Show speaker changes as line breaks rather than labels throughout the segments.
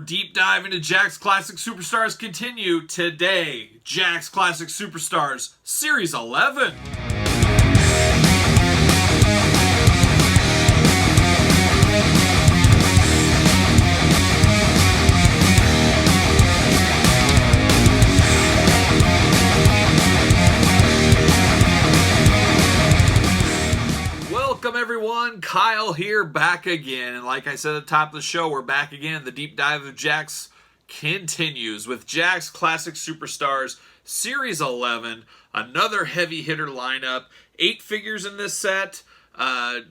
deep dive into Jakks Classic Superstars continue today. Jakks Classic Superstars Series 11. Welcome everyone, Kyle here, back again. And like I said at the top of the show, we're back again. The deep dive of Jakks continues with Jakks Classic Superstars Series 11. Another heavy hitter lineup. 8 figures in this set. A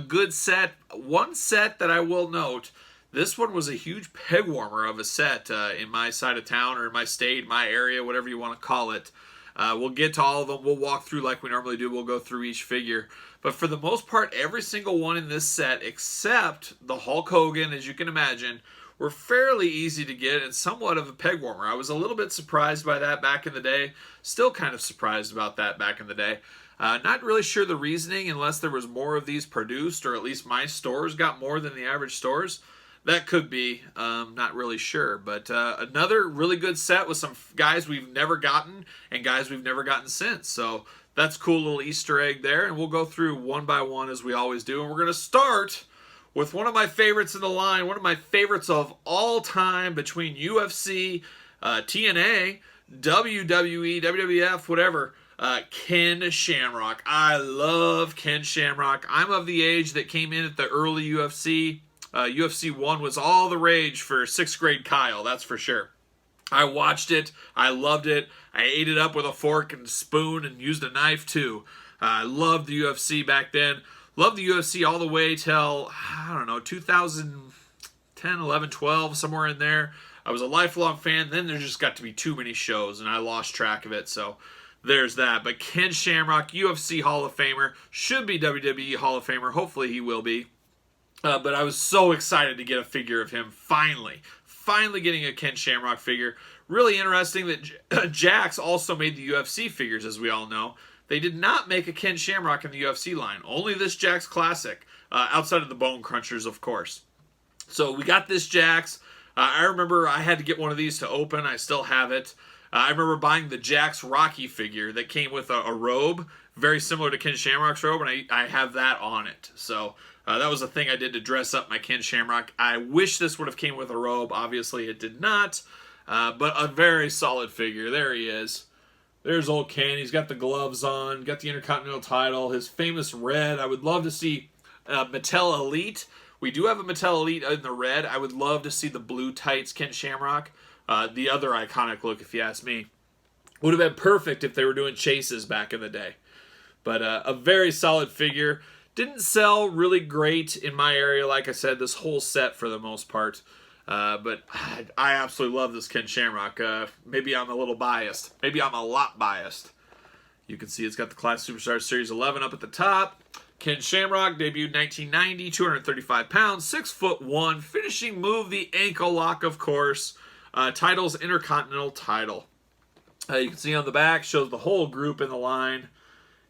good set. One set that I will note, this one was a huge peg warmer of a set in my side of town, or in my state, my area, whatever you want to call it. We'll get to all of them. We'll walk through like we normally do. We'll go through each figure. But for the most part, every single one in this set, except the Hulk Hogan, as you can imagine, were fairly easy to get and somewhat of a peg warmer. I was a little bit surprised by that back in the day. Still kind of surprised about that back in the day. Not really sure the reasoning, unless there was more of these produced, or at least my stores got more than the average stores. That could be. Not really sure. But another really good set with some guys we've never gotten and guys we've never gotten since. So that's a cool little Easter egg there. And we'll go through one by one as we always do. And we're going to start with one of my favorites in the line. One of my favorites of all time between UFC, TNA, WWE, WWF, whatever. Ken Shamrock. I love Ken Shamrock. I'm of the age that came in at the early UFC. UFC 1 was all the rage for 6th grade Kyle, that's for sure. I watched it. I loved it. I ate it up with a fork and spoon and used a knife too. I loved the UFC back then. Loved the UFC all the way till, 2010, 11, 12, somewhere in there. I was a lifelong fan. Then there just got to be too many shows and I lost track of it. So there's that. But Ken Shamrock, UFC Hall of Famer, should be WWE Hall of Famer. Hopefully he will be. But I was so excited to get a figure of him finally getting a Ken Shamrock figure. Really interesting that Jakks also made the UFC figures, as we all know. They did not make a Ken Shamrock in the UFC line. Only this Jakks Classic, outside of the Bone Crunchers, of course. So we got this Jakks. I remember I had to get one of these to open. I still have it. I remember buying the Jakks Rocky figure that came with a robe, very similar to Ken Shamrock's robe, and I have that on it. So that was a thing I did to dress up my Ken Shamrock. I wish this would have came with a robe. Obviously, it did not. But a very solid figure. There he is. There's old Ken. He's got the gloves on. Got the Intercontinental title. His famous red. I would love to see Mattel Elite. We do have a Mattel Elite in the red. I would love to see the blue tights Ken Shamrock. The other iconic look, if you ask me. Would have been perfect if they were doing chases back in the day. But a very solid figure. Didn't sell really great in my area, like I said, this whole set for the most part. But I absolutely love this Ken Shamrock. Maybe I'm a little biased. Maybe I'm a lot biased. You can see it's got the Classic Superstars Series 11 up at the top. Ken Shamrock debuted 1990, 235 pounds, 6'1", finishing move the ankle lock, of course. Title's Intercontinental title. You can see on the back, shows the whole group in the line.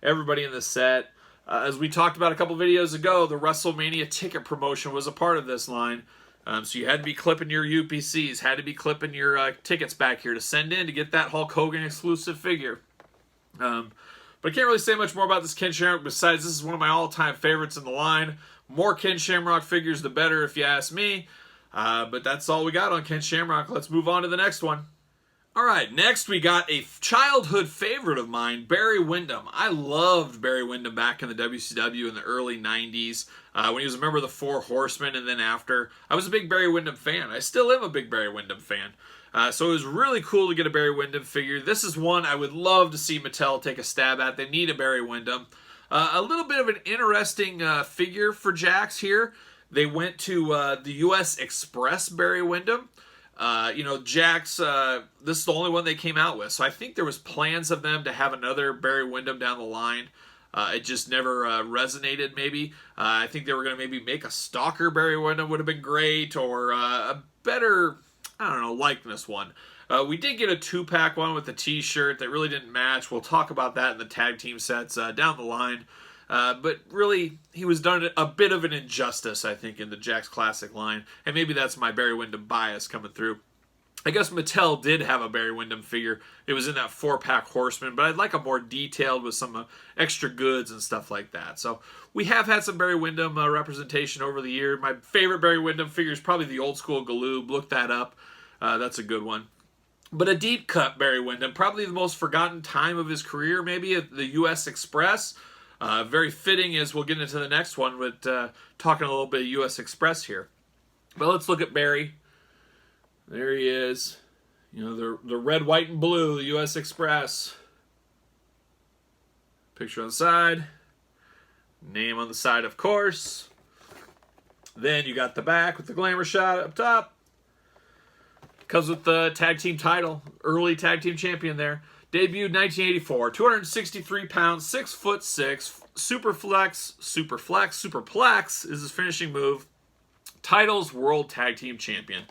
Everybody in the set. As we talked about a couple videos ago, the WrestleMania ticket promotion was a part of this line. So you had to be clipping your UPCs, had to be clipping your tickets back here to send in to get that Hulk Hogan exclusive figure. But I can't really say much more about this Ken Shamrock besides this is one of my all-time favorites in the line. More Ken Shamrock figures, the better if you ask me. But that's all we got on Ken Shamrock. Let's move on to the next one. Alright, next we got a childhood favorite of mine, Barry Windham. I loved Barry Windham back in the WCW in the early 90s when he was a member of the Four Horsemen, and then after. I was a big Barry Windham fan. I still am a big Barry Windham fan. So it was really cool to get a Barry Windham figure. This is one I would love to see Mattel take a stab at. They need a Barry Windham. A little bit of an interesting figure for Jakks here. They went to the U.S. Express Barry Windham. Jakks, this is the only one they came out with. So I think there was plans of them to have another Barry Windham down the line. It just never resonated, maybe. I think they were going to maybe make a Stalker Barry Windham would have been great, or a better, likeness one. We did get a 2-pack one with the t-shirt that really didn't match. We'll talk about that in the tag team sets down the line. But really, he was done a bit of an injustice, I think, in the Jakks Classic line. And maybe that's my Barry Windham bias coming through. I guess Mattel did have a Barry Windham figure. It was in that 4-pack Horseman, but I'd like a more detailed with some extra goods and stuff like that. So we have had some Barry Windham representation over the year. My favorite Barry Windham figure is probably the old school Galoob. Look that up. That's a good one. But a deep cut Barry Windham, probably the most forgotten time of his career, maybe at the U.S. Express. Very fitting as we'll get into the next one with talking a little bit of U.S. Express here. But let's look at Barry. There he is. You know, the red, white, and blue, the U.S. Express. Picture on the side. Name on the side, of course. Then you got the back with the glamour shot up top. Comes with the tag team title. Early tag team champion there. Debuted 1984. 263 pounds, 6'6". Superplex is his finishing move. Titles World Tag Team Champion.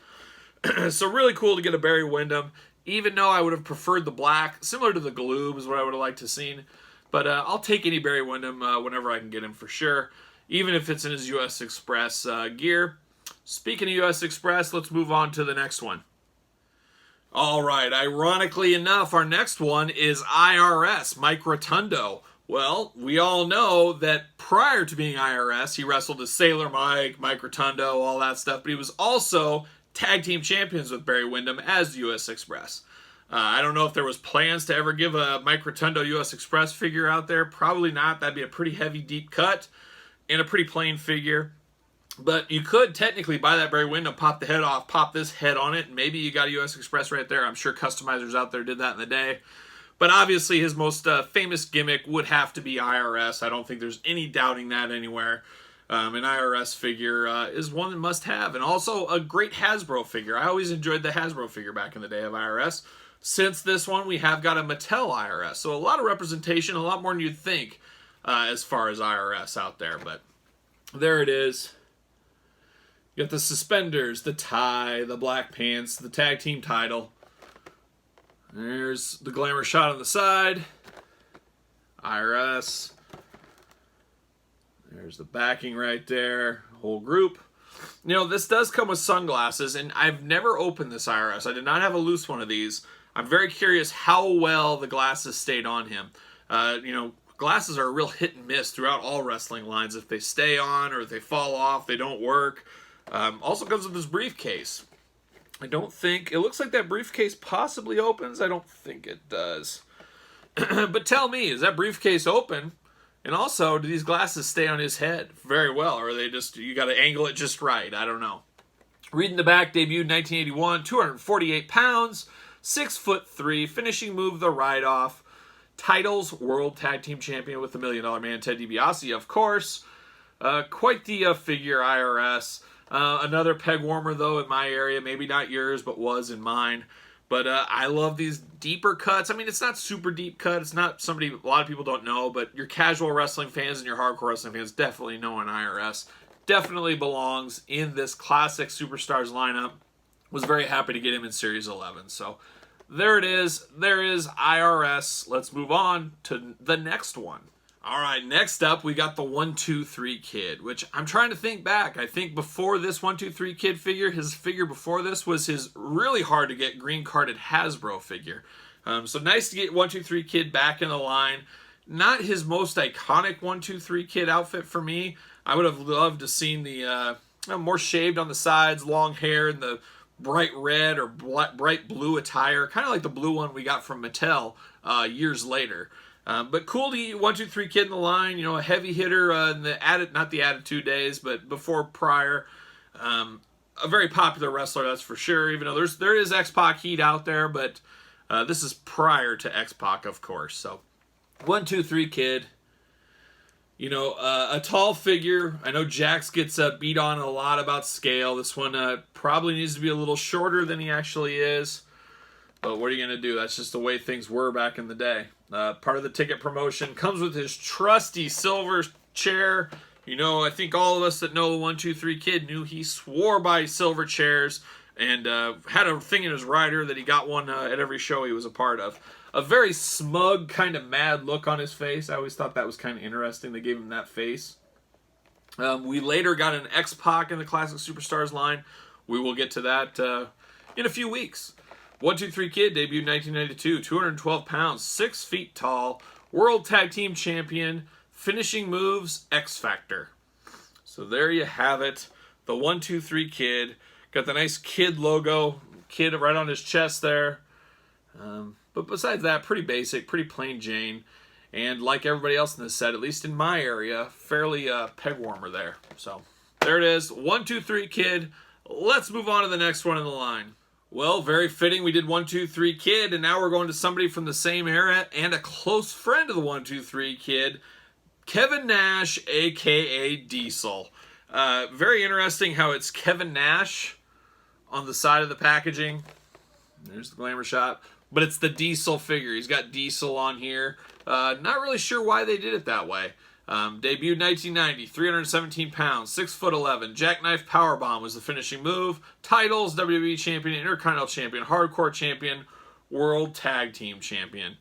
So really cool to get a Barry Windham, even though I would have preferred the black. Similar to the Galoob is what I would have liked to have seen. But I'll take any Barry Windham whenever I can get him for sure, even if it's in his U.S. Express gear. Speaking of U.S. Express, let's move on to the next one. All right, ironically enough, our next one is IRS, Mike Rotundo. Well, we all know that prior to being IRS, he wrestled as Sailor Mike, Mike Rotundo, all that stuff, but he was also tag team champions with Barry Windham as U.S. Express. I don't know if there was plans to ever give a Mike Rotundo U.S. Express figure out there. Probably not. That'd be a pretty heavy, deep cut and a pretty plain figure. But you could technically buy that Barry Windham, pop the head off, pop this head on it, and maybe you got a U.S. Express right there. I'm sure customizers out there did that in the day. But obviously his most famous gimmick would have to be IRS. I don't think there's any doubting that anywhere. An IRS figure is one that must have. And also a great Hasbro figure. I always enjoyed the Hasbro figure back in the day of IRS. Since this one, we have got a Mattel IRS. So a lot of representation, a lot more than you'd think as far as IRS out there. But there it is. You got the suspenders, the tie, the black pants, the tag team title. There's the glamour shot on the side. IRS. There's the backing right there. Whole group. You know, this does come with sunglasses, and I've never opened this IRS. I did not have a loose one of these. I'm very curious how well the glasses stayed on him. You know, glasses are a real hit and miss throughout all wrestling lines. If they stay on or if they fall off, they don't work. Also comes with this briefcase. I don't think... It looks like that briefcase possibly opens. I don't think it does. But tell me, is that briefcase open? And also, do these glasses stay on his head very well? Or are they just... You got to angle it just right. I don't know. Reading the back, debuted 1981, 248 pounds, 6'3", finishing move the ride-off. Titles, World Tag Team Champion with the $1 Million Man, Ted DiBiase, of course. Quite the figure, IRS. Another peg warmer, though, in my area. Maybe not yours, but was in mine. But I love these deeper cuts. I mean, it's not super deep cut. It's not somebody a lot of people don't know, but your casual wrestling fans and your hardcore wrestling fans definitely know an IRS. Definitely belongs in this classic Superstars lineup. Was very happy to get him in Series 11. So there it is. There is IRS. Let's move on to the next one. All right, next up, we got the 1-2-3 Kid, which I'm trying to think back. I think before this 1-2-3 Kid figure, his figure before this was his really hard to get green carded Hasbro figure. So nice to get 1-2-3 Kid back in the line. Not his most iconic 1-2-3 Kid outfit for me. I would have loved to seen the more shaved on the sides, long hair, and the bright red or bright blue attire, kind of like the blue one we got from Mattel years later. But cool to get 1-2-3 Kid in the line, you know, a heavy hitter in the not the Attitude days, but before prior. A very popular wrestler, that's for sure, even though there is X-Pac heat out there, but this is prior to X-Pac, of course. So 1-2-3 Kid, you know, a tall figure. I know Jakks gets beat on a lot about scale. This one probably needs to be a little shorter than he actually is. But what are you going to do? That's just the way things were back in the day. Part of the ticket promotion comes with his trusty silver chair. You know, I think all of us that know 1-2-3 Kid knew he swore by silver chairs. and had a thing in his rider that he got one at every show he was a part of. A very smug, kind of mad look on his face. I always thought that was kind of interesting. They gave him that face. We later got an X-Pac in the Classic Superstars line. We will get to that in a few weeks. 1-2-3 Kid debuted in 1992, 212 pounds, 6 feet tall, World Tag Team Champion, finishing moves, X Factor. So there you have it. The 1-2-3 Kid. Got the nice Kid logo, Kid right on his chest there. But besides that, pretty basic, pretty plain Jane. And like everybody else in this set, at least in my area, fairly peg warmer there. So there it is, 1-2-3 Kid. Let's move on to the next one in the line. Well, very fitting. We did 1-2-3 Kid, and now we're going to somebody from the same era and a close friend of the 1-2-3 Kid, Kevin Nash, a.k.a. Diesel. Very interesting how it's Kevin Nash on the side of the packaging. There's the glamour shot. But it's the Diesel figure. He's got Diesel on here. Not really sure why they did it that way. Debuted 1990, 317 pounds, 6'11". Jackknife Powerbomb was the finishing move. Titles, WWE Champion, Intercontinental Champion, Hardcore Champion, World Tag Team Champion.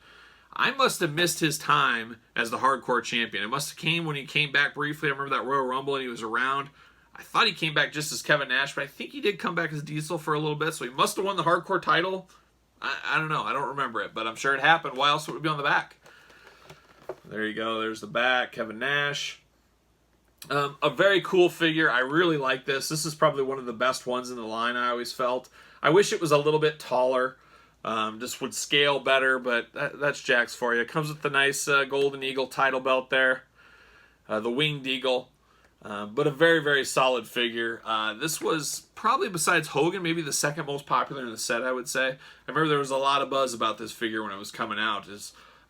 I must have missed his time as the Hardcore Champion. It must have came when he came back briefly. I remember that Royal Rumble and he was around. I thought he came back just as Kevin Nash, but I think he did come back as Diesel for a little bit, so he must have won the Hardcore title. I don't know. I don't remember it, but I'm sure it happened. Why else would it be on the back? There you go. There's the back. Kevin Nash. A very cool figure. I really like this. This is probably one of the best ones in the line, I always felt. I wish it was a little bit taller. Just would scale better, but that's Jakks for you. It comes with the nice Golden Eagle title belt there. The Winged Eagle. But a very, very solid figure. This was probably, besides Hogan, maybe the second most popular in the set, I would say. I remember there was a lot of buzz about this figure when it was coming out.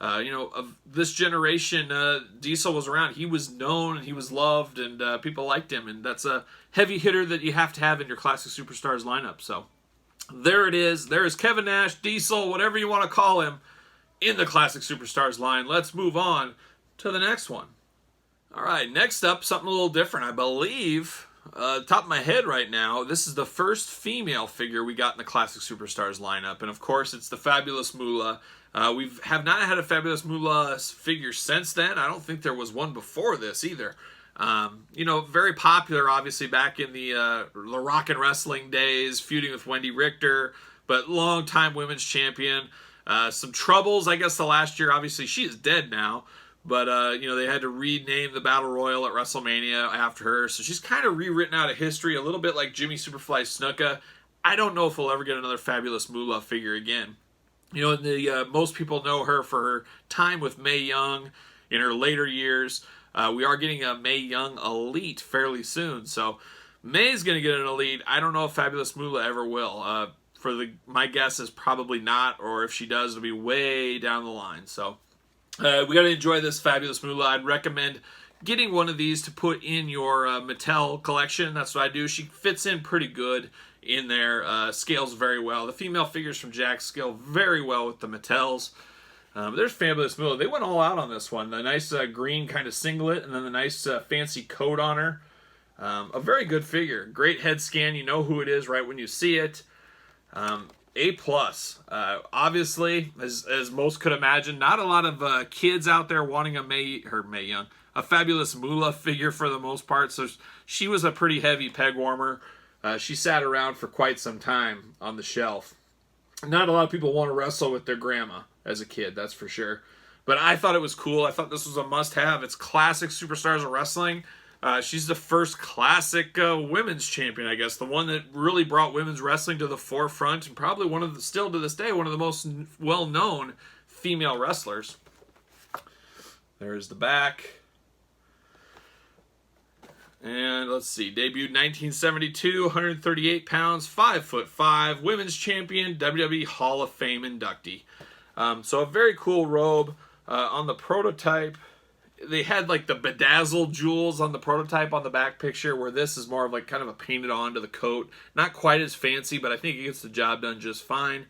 Of this generation, Diesel was around. He was known, he was loved, and people liked him. And that's a heavy hitter that you have to have in your Classic Superstars lineup. So there it is. There is Kevin Nash, Diesel, whatever you want to call him, in the Classic Superstars line. Let's move on to the next one. All right, next up, something a little different. I believe, top of my head right now, this is the first female figure we got in the Classic Superstars lineup. And of course, it's the Fabulous Moolah. We have not had a Fabulous Moolah figure since then. I don't think there was one before this either. Very popular, obviously, back in the Rock and Wrestling days, feuding with Wendy Richter, but long-time women's champion. Some troubles, I guess, the last year. Obviously, she is dead now. But, they had to rename the Battle Royal at WrestleMania after her. So she's kind of rewritten out of history, a little bit like Jimmy Superfly Snuka. I don't know if we'll ever get another Fabulous Moolah figure again. Most people know her for her time with Mae Young in her later years. We are getting a Mae Young Elite fairly soon. So Mae's going to get an Elite. I don't know if Fabulous Moolah ever will. My guess is probably not, or if she does, it'll be way down the line. So we got to enjoy this Fabulous Moolah. I'd recommend getting one of these to put in your Mattel collection. That's what I do. She fits in pretty good in there. Scales very well. The female figures from Jakks scale very well with the Mattels. There's Fabulous Moolah. They went all out on this one. The nice green kind of singlet, and then the nice fancy coat on her. A very good figure. Great head scan. You know who it is right when you see it. A+. Obviously, as most could imagine, not a lot of kids out there wanting a Fabulous Moolah figure for the most part. So she was a pretty heavy peg warmer. She sat around for quite some time on the shelf. Not a lot of people want to wrestle with their grandma as a kid, that's for sure. But I thought it was cool. I thought this was a must-have. It's Classic Superstars of Wrestling. She's the first classic women's champion, I guess. The one that really brought women's wrestling to the forefront, and probably still to this day, one of the most well-known female wrestlers. There's the back. And let's see, debuted 1972, 138 pounds, 5'5", women's champion, WWE Hall of Fame inductee. So a very cool robe on the prototype. They had like the bedazzled jewels on the prototype on the back picture, where this is more of like kind of a painted on to the coat. Not quite as fancy, but I think it gets the job done just fine.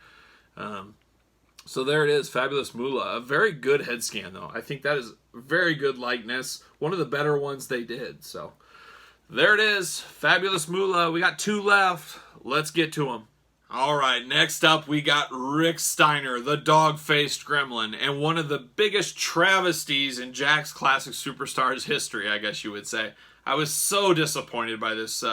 So there it is, Fabulous Moolah. A very good head scan, though. I think that is very good likeness. One of the better ones they did. So There it is. Fabulous Moolah. We got 2 left. Let's get to them. All right, next up we got Rick Steiner, the dog-faced gremlin, and one of the biggest travesties in Jakks Classic Superstars history, I guess you would say. I was so disappointed by this.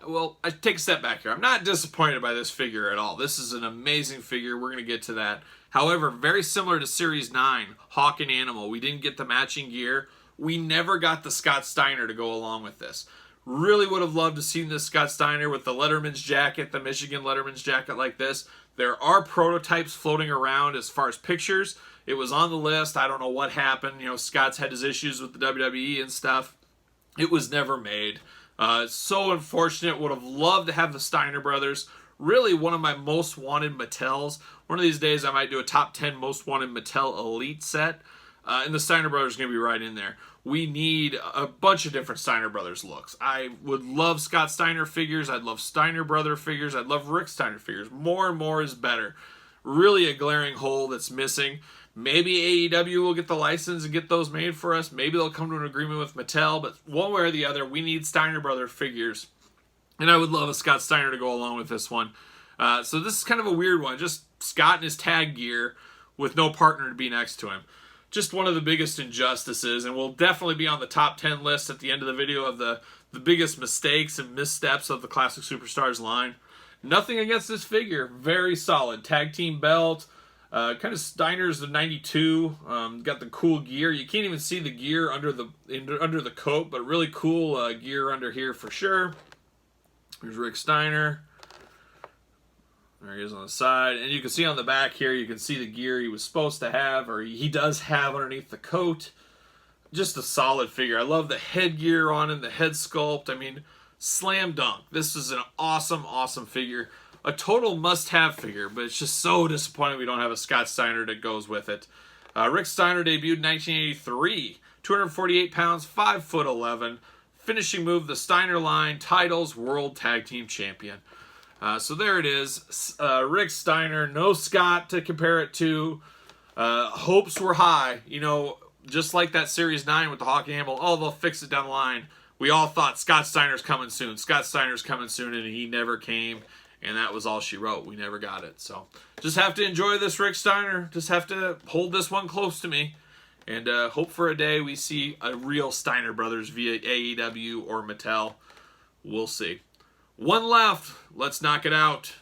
Well, I take a step back here. I'm not disappointed by this figure at all. This is an amazing figure. We're going to get to that. However, very similar to Series 9, Hawk and Animal, we didn't get the matching gear. We never got the Scott Steiner to go along with this. Really would have loved to see this Scott Steiner with the Letterman's jacket, the Michigan Letterman's jacket like this. There are prototypes floating around as far as pictures. It was on the list. I don't know what happened. You know, Scott's had his issues with the WWE and stuff. It was never made. So unfortunate. Would have loved to have the Steiner brothers. Really one of my most wanted Mattels. One of these days I might do a top 10 most wanted Mattel Elite set. And the Steiner brothers are going to be right in there. We need a bunch of different Steiner brothers looks. I would love Scott Steiner figures. I'd love Steiner brother figures. I'd love Rick Steiner figures. More and more is better. Really a glaring hole that's missing. Maybe AEW will get the license and get those made for us. Maybe they'll come to an agreement with Mattel. But one way or the other, we need Steiner brother figures. And I would love a Scott Steiner to go along with this one. So this is kind of a weird one. Just Scott in his tag gear with no partner to be next to him. Just one of the biggest injustices, and will definitely be on the top 10 list at the end of the video of the biggest mistakes and missteps of the Classic Superstars line. Nothing against this figure. Very solid. Tag team belt. Kind of Steiner's the 92. Got the cool gear. You can't even see the gear under the coat, but really cool gear under here for sure. Here's Rick Steiner. There he is on the side. And you can see on the back here, you can see the gear he was supposed to have, or he does have underneath the coat. Just a solid figure. I love the headgear on him, the head sculpt. I mean, slam dunk. This is an awesome, awesome figure. A total must-have figure, but it's just so disappointing we don't have a Scott Steiner that goes with it. Rick Steiner debuted in 1983. 248 pounds, 5'11". Finishing move, the Steiner line, titles, World Tag Team Champion. So there it is. Rick Steiner, no Scott to compare it to. Hopes were high. You know, just like that Series 9 with the Hawk and Animal. Oh, they'll fix it down the line. We all thought Scott Steiner's coming soon. Scott Steiner's coming soon, and he never came. And that was all she wrote. We never got it. So just have to enjoy this Rick Steiner. Just have to hold this one close to me. And hope for a day we see a real Steiner brothers via AEW or Mattel. We'll see. One left. Let's knock it out.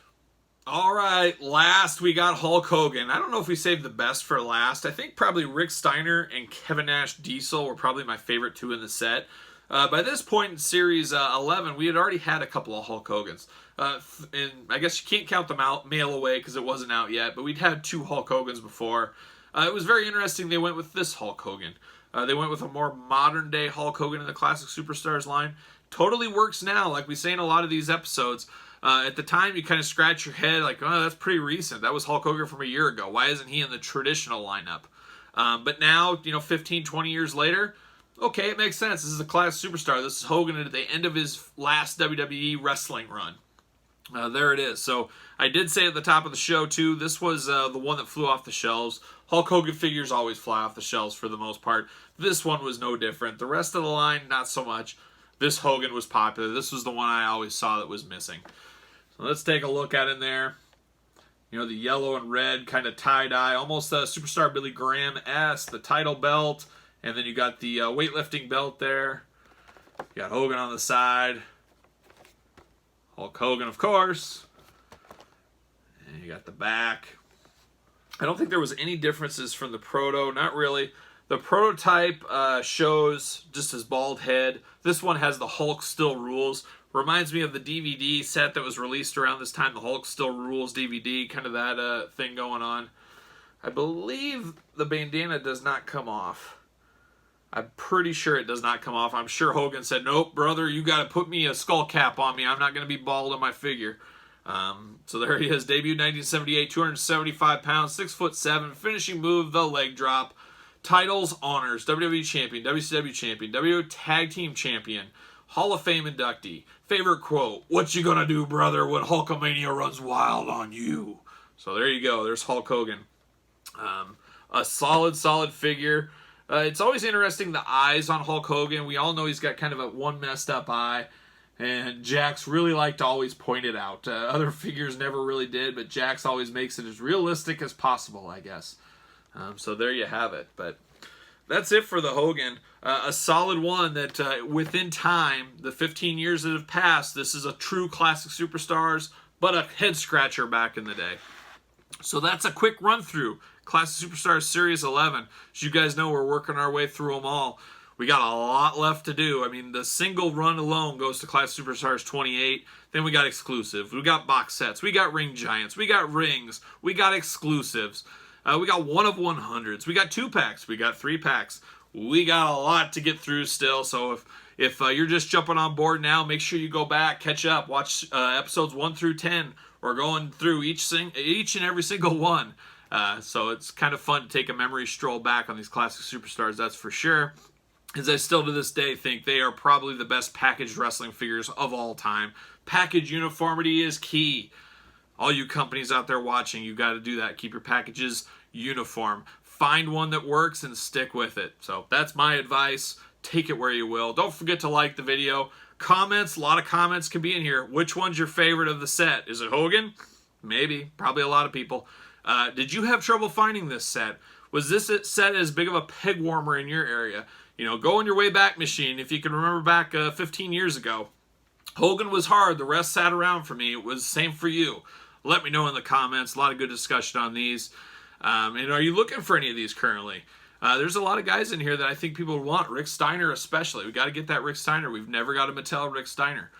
All right, last we got Hulk Hogan. I don't know if we saved the best for last. I think probably Rick Steiner and Kevin Nash Diesel were probably my favorite 2 in the set. By this point in Series 11, we had already had a couple of Hulk Hogans. And I guess you can't count the mail away because it wasn't out yet, but we'd had 2 Hulk Hogans before. It was very interesting they went with this Hulk Hogan. They went with a more modern-day Hulk Hogan in the Classic Superstars line. Totally works now, like we say in a lot of these episodes. At the time, you kind of scratch your head like, oh, that's pretty recent. That was Hulk Hogan from a year ago. Why isn't he in the traditional lineup? But now, 15, 20 years later, okay, it makes sense. This is a Classic Superstar. This is Hogan at the end of his last WWE wrestling run. There it is. So I did say at the top of the show, too, this was the one that flew off the shelves. Hulk Hogan figures always fly off the shelves for the most part. This one was no different. The rest of the line, not so much. This Hogan was popular. This was the one I always saw that was missing. So let's take a look at it there. The yellow and red kind of tie-dye. Almost a Superstar Billy Graham-esque. The title belt. And then you got the weightlifting belt there. You got Hogan on the side. Hulk Hogan, of course. And you got the back. I don't think there was any differences from the proto. Not really. The prototype shows just his bald head. This one has the Hulk Still Rules. Reminds me of the DVD set that was released around this time, the Hulk Still Rules DVD, kind of that thing going on. I believe the bandana does not come off. I'm pretty sure it does not come off. I'm sure Hogan said, nope, brother, you got to put me a skull cap on me. I'm not going to be bald on my figure. So there he is, debuted 1978, 275 pounds, 6'7", finishing move, the leg drop. Titles, honors, WWE Champion, WCW Champion, WWE Tag Team Champion, Hall of Fame inductee. Favorite quote, what you gonna do, brother, when Hulkamania runs wild on you? So there you go, there's Hulk Hogan. A solid figure. It's always interesting, the eyes on Hulk Hogan. We all know he's got kind of a one messed up eye, and Jakks really like to always point it out. Other figures never really did, but Jakks always makes it as realistic as possible, I guess. So there you have it. But that's it for the Hogan. A solid one that within time, the 15 years that have passed, this is a true classic superstars, but a head scratcher back in the day. So that's a quick run through Classic Superstars Series 11. As you guys know, we're working our way through them all. We got a lot left to do. I mean, the single run alone goes to Classic Superstars 28. Then we got exclusive. We got box sets. We got ring giants. We got rings. We got exclusives. We got 1 of 100s. We got 2-packs. We got 3-packs. We got a lot to get through still. So if you're just jumping on board now, make sure you go back, catch up, watch episodes 1 through 10. We're going through each and every single one. So it's kind of fun to take a memory stroll back on these classic superstars, that's for sure. As I still to this day think they are probably the best packaged wrestling figures of all time. Package uniformity is key. All you companies out there watching, you got to do that. Keep your packages uniform. Find one that works and stick with it. So that's my advice. Take it where you will. Don't forget to like the video. Comments, a lot of comments can be in here. Which one's your favorite of the set? Is it Hogan? Maybe. Probably a lot of people. Did you have trouble finding this set? Was this set as big of a peg warmer in your area? You know, go on your way back machine. If you can remember back 15 years ago. Hogan was hard. The rest sat around for me. It was the same for you. Let me know in the comments. A lot of good discussion on these. And are you looking for any of these currently? There's a lot of guys in here that I think people would want. Rick Steiner especially. We got to get that Rick Steiner. We've never got a Mattel Rick Steiner.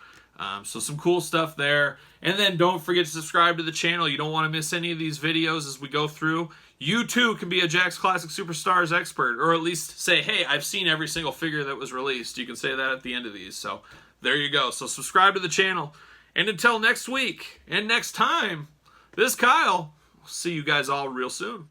So some cool stuff there. And then don't forget to subscribe to the channel. You don't want to miss any of these videos as we go through. You too can be a Jakks Classic Superstars expert, or at least say, hey, I've seen every single figure that was released. You can say that at the end of these. So there you go. So subscribe to the channel. And until next week and next time, this is Kyle. We'll see you guys all real soon.